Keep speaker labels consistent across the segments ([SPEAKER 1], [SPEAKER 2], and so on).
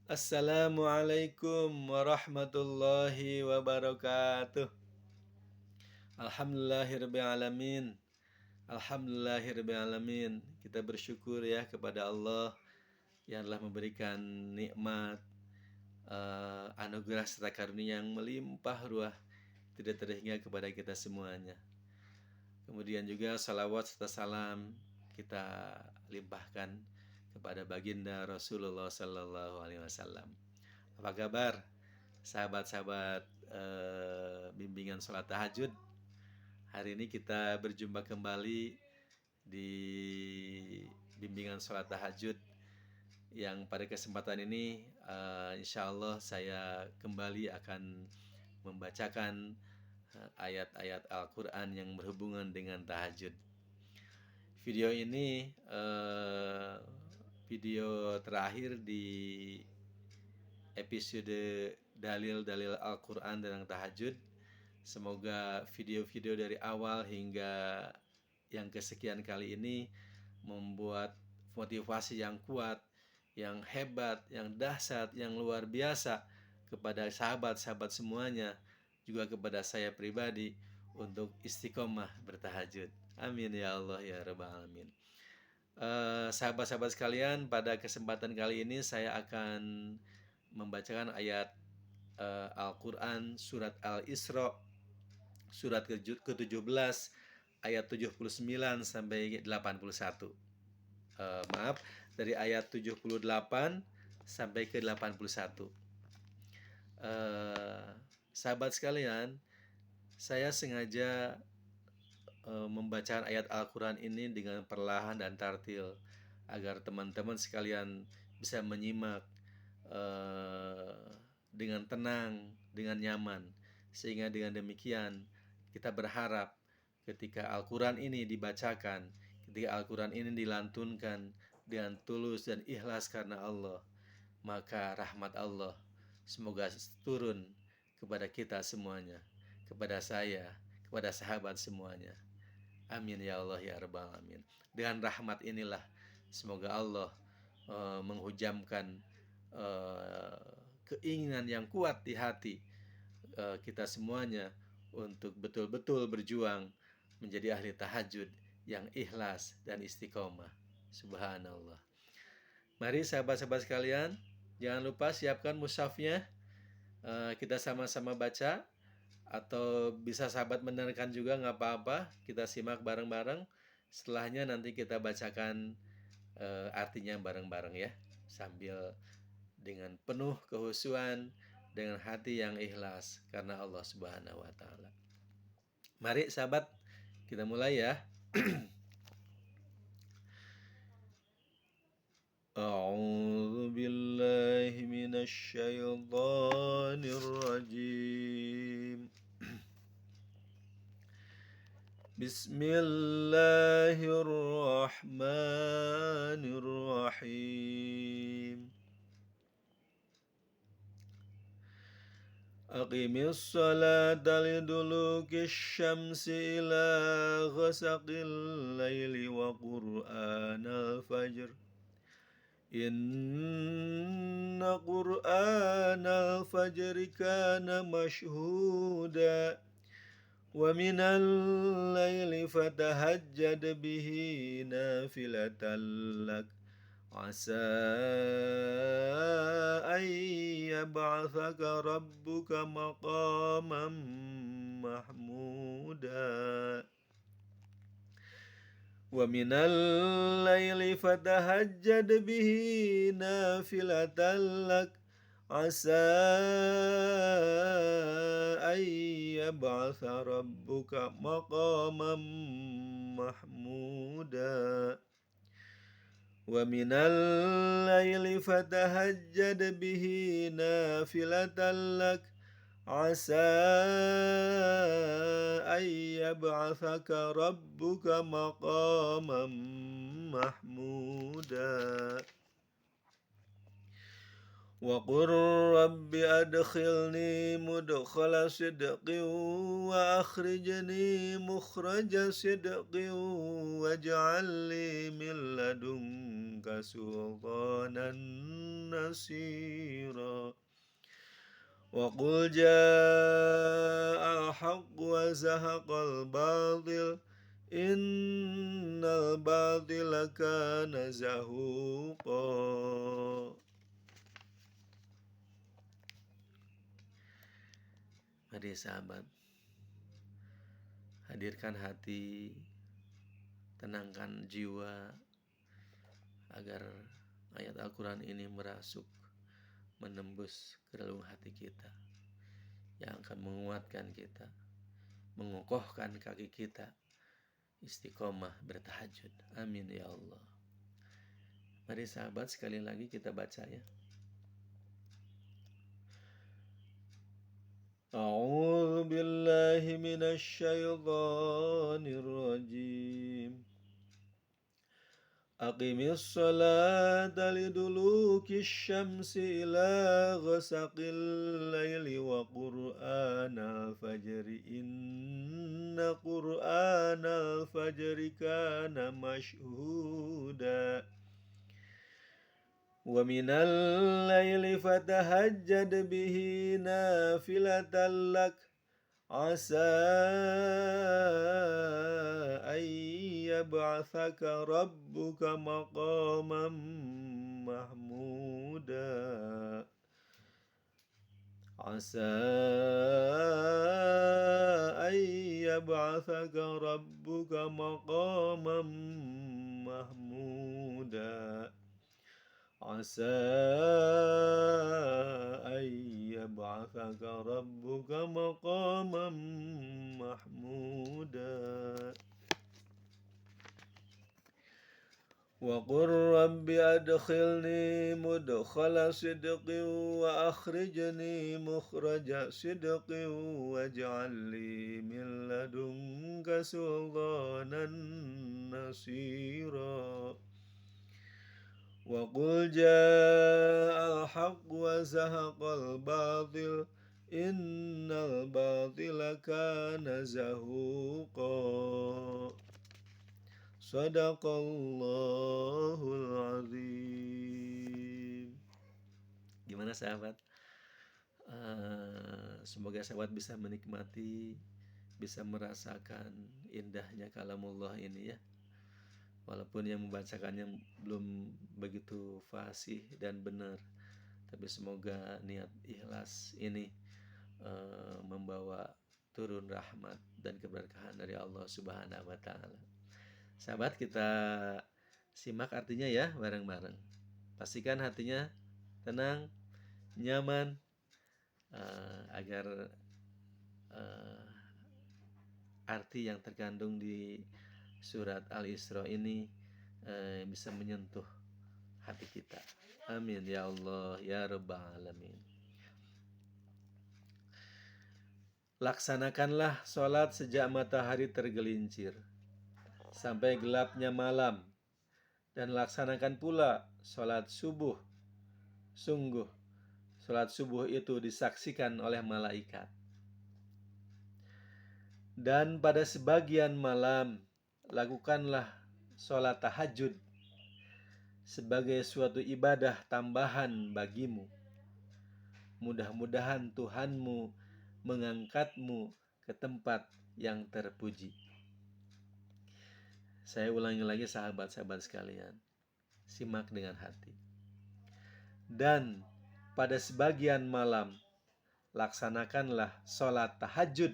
[SPEAKER 1] Assalamualaikum warahmatullahi wabarakatuh. Alhamdulillahirrabbilalamin. Alhamdulillahirrabbilalamin. Kita bersyukur ya kepada Allah yang telah memberikan nikmat, anugerah serta karunia yang melimpah ruah tidak terhingga kepada kita semuanya. Kemudian juga salawat serta salam kita limpahkan kepada baginda Rasulullah Sallallahu Alaihi Wasallam. Apa kabar, sahabat-sahabat bimbingan sholat tahajud? Hari ini kita berjumpa kembali di bimbingan sholat tahajud yang pada kesempatan ini insya Allah saya kembali akan membacakan ayat-ayat Al-Quran yang berhubungan dengan tahajud. Video ini video terakhir di episode dalil-dalil Al-Quran tentang tahajud. Semoga video-video dari awal hingga yang kesekian kali ini membuat motivasi yang kuat, yang hebat, yang dahsyat, yang luar biasa kepada sahabat-sahabat semuanya, juga kepada saya pribadi untuk istiqomah bertahajud. Amin ya Allah ya Rabbal Alamin. Sahabat-sahabat sekalian, pada kesempatan kali ini saya akan membacakan ayat Al-Quran surat Al-Isra surat ke-17 ayat 79 sampai 81. Maaf, dari ayat 78 sampai ke 81. Sahabat sekalian, saya sengaja membacakan ayat Al-Quran ini dengan perlahan dan tartil agar teman-teman sekalian bisa menyimak dengan tenang, dengan nyaman, sehingga dengan demikian kita berharap ketika Al-Quran ini dibacakan, ketika Al-Quran ini dilantunkan dengan tulus dan ikhlas karena Allah, maka rahmat Allah semoga turun kepada kita semuanya, kepada saya, kepada sahabat semuanya. Amin ya Allah ya Rabbal Alamin. Dengan rahmat inilah semoga Allah menghujamkan keinginan yang kuat di hati kita semuanya untuk betul-betul berjuang menjadi ahli tahajud yang ikhlas dan istiqomah. Subhanallah. Mari sahabat-sahabat sekalian, jangan lupa siapkan mushafnya. Kita sama-sama baca, atau bisa sahabat mendengarkan juga nggak apa-apa. Kita simak bareng-bareng. Setelahnya nanti kita bacakan artinya bareng-bareng ya, sambil dengan penuh kehusuan, dengan hati yang ikhlas karena Allah Subhanahu wa taala. Mari sahabat, kita mulai ya. A'udzu billahi minasy syaithanir rajim. Bismillahirrahmanirrahim. Aqimis salata liduluki syamsi ila ghasaqil laili wa qur'anal fajr. Inna qur'anal fajri kana mashhuda. Wa minal laili fatahajjad bihi nafilatan lak. Asa an yab'athaka rabbuka maqaman mahmuda. Wa minal laili fatahajjad bihi nafilatan lak. Asa an yab'atha rabbuka maqaman mahmuda. Wa minal laili fatahajjad bihi nafilatan lak. Asa an yab'athaka rabbuka maqaman mahmuda. وقل رب أدخلني مدخل صدق وأخرجني مخرج صدق واجعل لي من لدنك سلطانا نصيرا وقل جاء الحق وزهق الباطل إن الباطل كان زهوقا. Mari sahabat, hadirkan hati, tenangkan jiwa agar ayat Al-Quran ini merasuk, menembus ke dalam hati kita, yang akan menguatkan kita, mengokohkan kaki kita, istiqomah bertahajud. Amin ya Allah. Mari sahabat, sekali lagi kita baca ya. A'udzu billahi minasy syaithanir rajim. Aqimis salata liduluki syamsi ila ghasaqil laili wa qur'anal fajri inna qur'anal fajri kana mashhuda wa minal laili fatahajjad bihi nafilatan lak asa an yab'atsaka rabbuka maqaman mahmuda asa an yab'atsaka rabbuka maqaman mahmuda asa an yab'atsaka rabbuka maqaman mahmuda wa qur rabbi adkhilni mudkhala sidqin wa akhrijni mukhraja sidqin waj'al li min ladunka sultanan nasira wa qul ja'al haqq wa zahaqal batil innal batila kana zahuqa. Sadaqallahul azim. Gimana sahabat? Semoga sahabat bisa menikmati, bisa merasakan indahnya kalamullah ini ya. Walaupun yang membacakannya belum begitu fasih dan benar, tapi semoga niat ikhlas ini membawa turun rahmat dan keberkahan dari Allah Subhanahu wa taala. Sahabat, kita simak artinya ya bareng-bareng. Pastikan hatinya tenang, nyaman, agar arti yang terkandung di surat Al-Isra ini bisa menyentuh hati kita. Amin ya Allah ya Rabbal alamin. Laksanakanlah sholat sejak matahari tergelincir sampai gelapnya malam, dan laksanakan pula sholat subuh. Sungguh sholat subuh itu disaksikan oleh malaikat. Dan pada sebagian malam lakukanlah sholat tahajud sebagai suatu ibadah tambahan bagimu. Mudah-mudahan Tuhanmu mengangkatmu ke tempat yang terpuji. Saya ulangi lagi sahabat-sahabat sekalian, simak dengan hati. Dan pada sebagian malam laksanakanlah sholat tahajud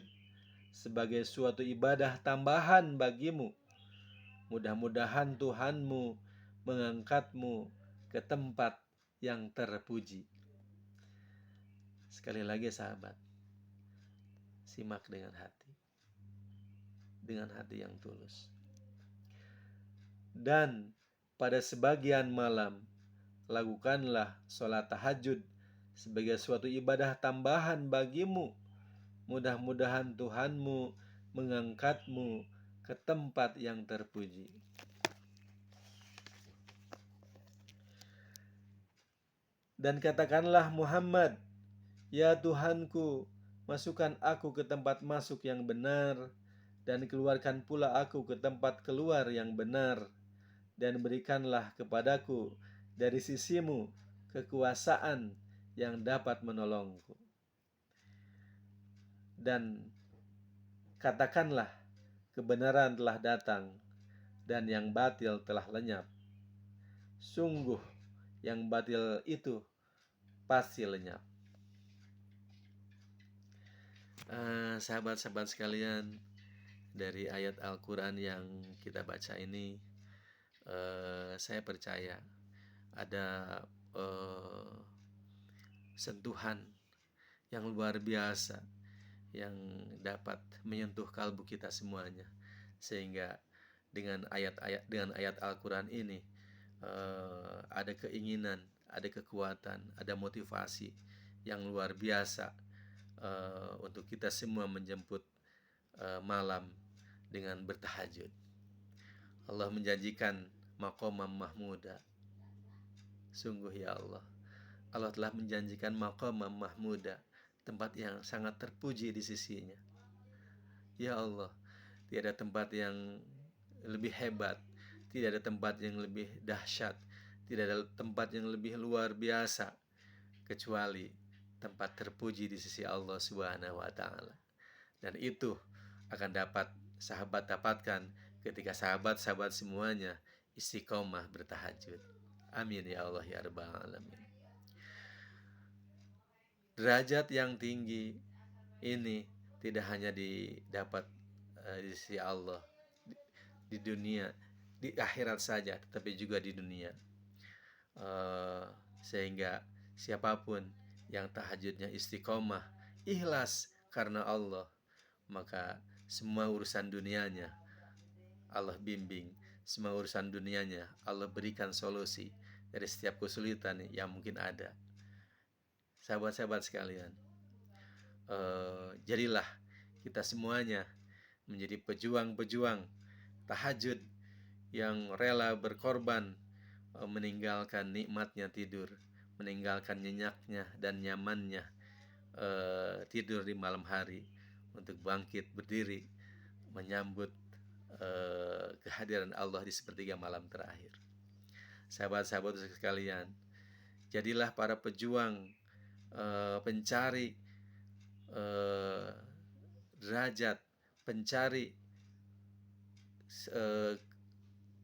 [SPEAKER 1] sebagai suatu ibadah tambahan bagimu. Mudah-mudahan Tuhanmu mengangkatmu ke tempat yang terpuji. Sekali lagi sahabat, simak dengan hati yang tulus. Dan pada sebagian malam lakukanlah sholat tahajud sebagai suatu ibadah tambahan bagimu. Mudah-mudahan Tuhanmu mengangkatmu ke tempat yang terpuji. Dan katakanlah Muhammad, ya Tuhanku, masukkan aku ke tempat masuk yang benar, dan keluarkan pula aku ke tempat keluar yang benar, dan berikanlah kepadaku dari sisimu kekuasaan yang dapat menolongku. Dan katakanlah, kebenaran telah datang, dan yang batil telah lenyap. Sungguh, yang batil itu pasti lenyap. Sahabat-sahabat sekalian, dari ayat Al-Quran yang kita baca ini, saya percaya ada sentuhan yang luar biasa yang dapat menyentuh kalbu kita semuanya, sehingga dengan ayat Al-Quran ini ada keinginan, ada kekuatan, ada motivasi yang luar biasa untuk kita semua menjemput malam dengan bertahajud. Allah menjanjikan maqamam mahmuda. Sungguh ya Allah, Allah telah menjanjikan maqamam mahmuda, tempat yang sangat terpuji di sisinya. Ya Allah, tiada tempat yang lebih hebat, tidak ada tempat yang lebih dahsyat, tidak ada tempat yang lebih luar biasa kecuali tempat terpuji di sisi Allah Subhanahu wa taala. Dan itu akan dapat sahabat dapatkan ketika sahabat-sahabat semuanya istiqomah bertahajud. Amin ya Allah ya rabbal alamin. Derajat yang tinggi ini tidak hanya didapat di sisi Allah di dunia, di akhirat saja, tetapi juga di dunia. Sehingga siapapun yang tahajudnya istiqomah, ikhlas karena Allah, maka semua urusan dunianya Allah bimbing, semua urusan dunianya Allah berikan solusi dari setiap kesulitan yang mungkin ada. Sahabat-sahabat sekalian, jadilah kita semuanya menjadi pejuang-pejuang tahajud yang rela berkorban, meninggalkan nikmatnya tidur, meninggalkan nyenyaknya dan nyamannya tidur di malam hari untuk bangkit berdiri menyambut kehadiran Allah di sepertiga malam terakhir. Sahabat-sahabat sekalian, jadilah para pejuang, pencari derajat, pencari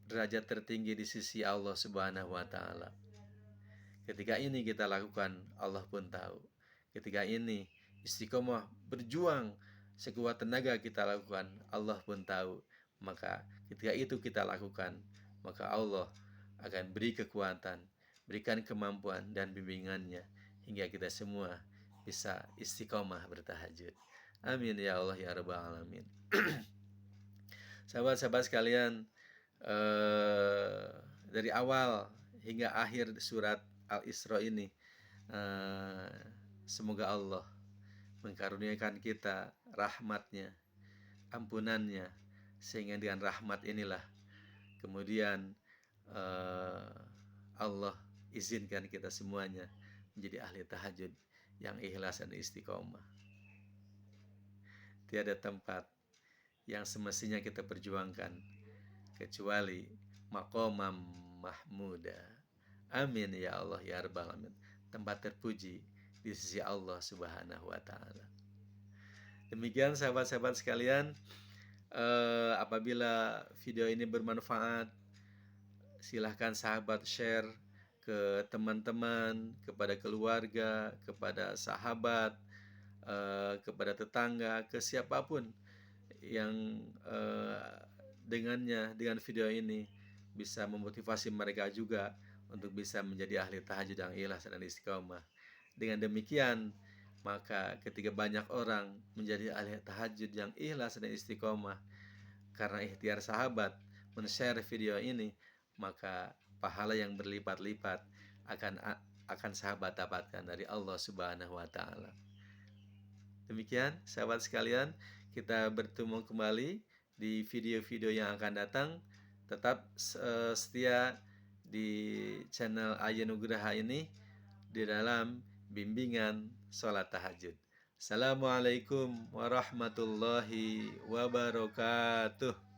[SPEAKER 1] derajat tertinggi di sisi Allah Subhanahu wa taala. Ketika ini kita lakukan, Allah pun tahu. Ketika ini istiqomah berjuang sekuat tenaga kita lakukan, Allah pun tahu. Maka ketika itu kita lakukan, maka Allah akan beri kekuatan, berikan kemampuan dan bimbingannya hingga kita semua bisa istiqomah bertahajud. Amin ya Allah ya rabbal alamin. Sahabat-sahabat sekalian, dari awal hingga akhir surat Al-Isra ini, semoga Allah mengkaruniakan kita rahmatnya, ampunannya, sehingga dengan rahmat inilah kemudian Allah izinkan kita semuanya menjadi ahli tahajud yang ikhlas dan istiqomah. Tiada tempat yang semestinya kita perjuangkan kecuali maqamam mahmuda. Amin ya Allah ya rabbal alamin. Tempat terpuji di sisi Allah Subhanahu wa taala. Demikian sahabat-sahabat sekalian, apabila video ini bermanfaat, silahkan sahabat share ke teman-teman, kepada keluarga, kepada sahabat, kepada tetangga, ke siapapun yang dengan video ini bisa memotivasi mereka juga untuk bisa menjadi ahli tahajud yang ikhlas dan istiqomah. Dengan demikian, maka ketika banyak orang menjadi ahli tahajud yang ikhlas dan istiqomah karena ikhtiar sahabat men-share video ini, maka pahala yang berlipat-lipat akan sahabat dapatkan dari Allah Subhanahu wa taala. Demikian sahabat sekalian, kita bertemu kembali di video-video yang akan datang. Tetap setia di channel Aya Nugraha ini di dalam bimbingan sholat tahajud. Assalamualaikum warahmatullahi wabarakatuh.